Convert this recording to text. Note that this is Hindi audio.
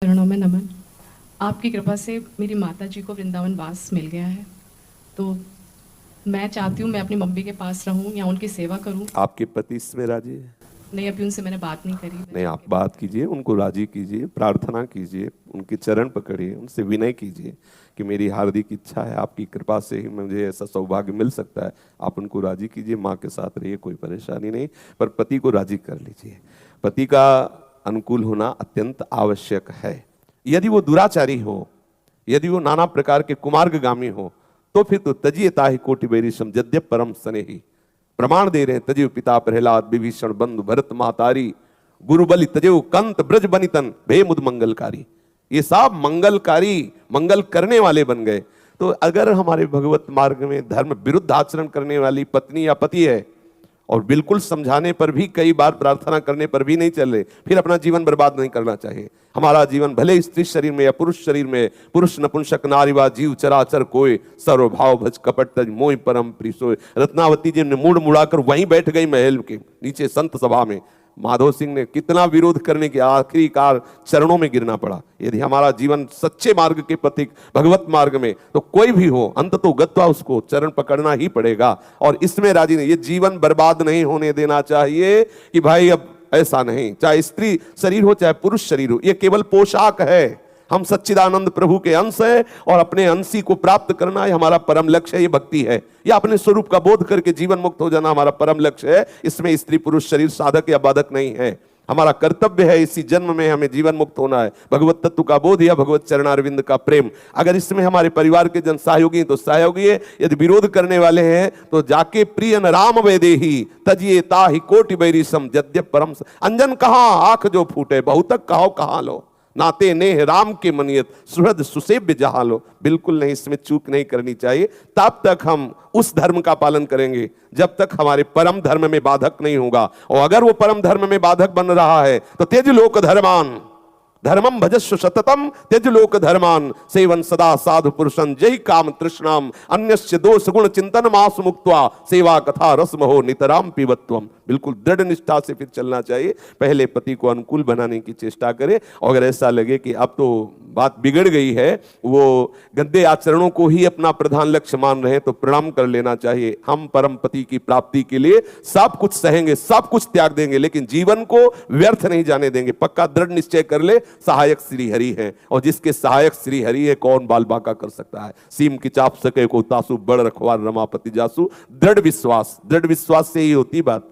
चरणों में नमन। आपकी कृपा से मेरी माता जी को वृंदावन वास मिल गया है, तो मैं चाहती हूँ मैं अपनी मम्मी के पास रहूँ या उनकी सेवा करूँ। आपके पति इसमें राजी है? नहीं, अभी उनसे मैंने बात नहीं करी। नहीं, आप बात कीजिए, उनको राजी कीजिए, प्रार्थना कीजिए, उनके चरण पकड़िए, उनसे विनय कीजिए कि मेरी हार्दिक इच्छा है, आपकी कृपा से ही मुझे ऐसा सौभाग्य मिल सकता है। आप उनको राजी कीजिए, माँ के साथ रहिए, कोई परेशानी नहीं, पर पति को राजी कर लीजिए। पति का अनुकूल होना अत्यंत आवश्यक है। यदि वो दुराचारी हो, यदि वो नाना प्रकार के कुमार्गगामी हो, तो फिर तो तजिए ताहि कोटि बैरिसम यद्यप परम स्नेही। प्रमाण दे रहे हैं, तजेव पिता प्रहलाद विभीषण बंधु भरत महतारी, गुरु बलि तजेव कंत ब्रज बनितन भे मुद मंगलकारी। ये सब मंगलकारी, मंगल करने वाले बन गए। तो अगर हमारे भगवत मार्ग में धर्म विरुद्ध आचरण करने वाली पत्नी या पति है और बिल्कुल समझाने पर भी, कई बार प्रार्थना करने पर भी नहीं चल रहे, फिर अपना जीवन बर्बाद नहीं करना चाहिए। हमारा जीवन भले स्त्री शरीर में या पुरुष शरीर में, पुरुष नपुंसक नारीवा जीव चराचर कोय, सर्वभाव भज कपट तज मोह परम प्रिय सोय। रत्नावती जी ने मुड़ मुड़ाकर वहीं बैठ गई महल के नीचे संत सभा में। माधव सिंह ने कितना विरोध करने के आखिरकार चरणों में गिरना पड़ा। यदि हमारा जीवन सच्चे मार्ग के पथिक, भगवत मार्ग में, तो कोई भी हो अंततो गत्वा उसको चरण पकड़ना ही पड़ेगा। और इसमें राजी नहीं, ये जीवन बर्बाद नहीं होने देना चाहिए कि भाई अब ऐसा नहीं, चाहे स्त्री शरीर हो चाहे पुरुष शरीर हो, ये केवल पोशाक है। हम सच्चिदानंद प्रभु के अंश है और अपने अंशी को प्राप्त करना है हमारा परम लक्ष्य है। ये भक्ति है, या अपने स्वरूप का बोध करके जीवन मुक्त हो जाना हमारा परम लक्ष्य है। इसमें स्त्री पुरुष शरीर साधक या बाधक नहीं है। हमारा कर्तव्य है इसी जन्म में हमें जीवन मुक्त होना है। भगवत तत्व का बोध या भगवत चरणारविंद का प्रेम। अगर इसमें हमारे परिवार के जन सहयोगी तो सहयोगी है, यदि विरोध करने वाले हैं तो जाके प्रियन राम वेदेही तजिए ताहि कोटि बैरिसम यद्यप परम। अंजन कहाँ आंख जो फूटे, बहुतक कहो कहाँ लो, नाते नेह राम के मनियत सुहृद सुसेव्य जहां लो। बिल्कुल नहीं, इसमें चूक नहीं करनी चाहिए। तब तक हम उस धर्म का पालन करेंगे जब तक हमारे परम धर्म में बाधक नहीं होगा। और अगर वो परम धर्म में बाधक बन रहा है तो त्यज लोक धर्मान धर्मम भजस्व सततम त्यज लोक धर्मान सेवन सदा साधु पुरुषन जय काम तृष्णाम अन्यस्य दोष गुण चिंतन मास मुक्त्वा सेवा कथा रसम हो नितराम पिबत्वम। बिल्कुल दृढ़ निष्ठा से फिर चलना चाहिए। पहले पति को अनुकूल बनाने की चेष्टा करें, और अगर ऐसा लगे कि अब तो बात बिगड़ गई है, वो गंदे आचरणों को ही अपना प्रधान लक्ष्य मान रहे हैं, तो प्रणाम कर लेना चाहिए। हम परम पति की प्राप्ति के लिए सब कुछ सहेंगे, सब कुछ त्याग देंगे, लेकिन जीवन को व्यर्थ नहीं जाने देंगे। पक्का दृढ़ निश्चय कर ले, सहायक श्री हरि है, और जिसके सहायक श्री हरि है कौन बाल बांका कर सकता है। सीम की चाप सके को तासु बड़ रखवार रमापति जासु। दृढ़ विश्वास से ही होती बात।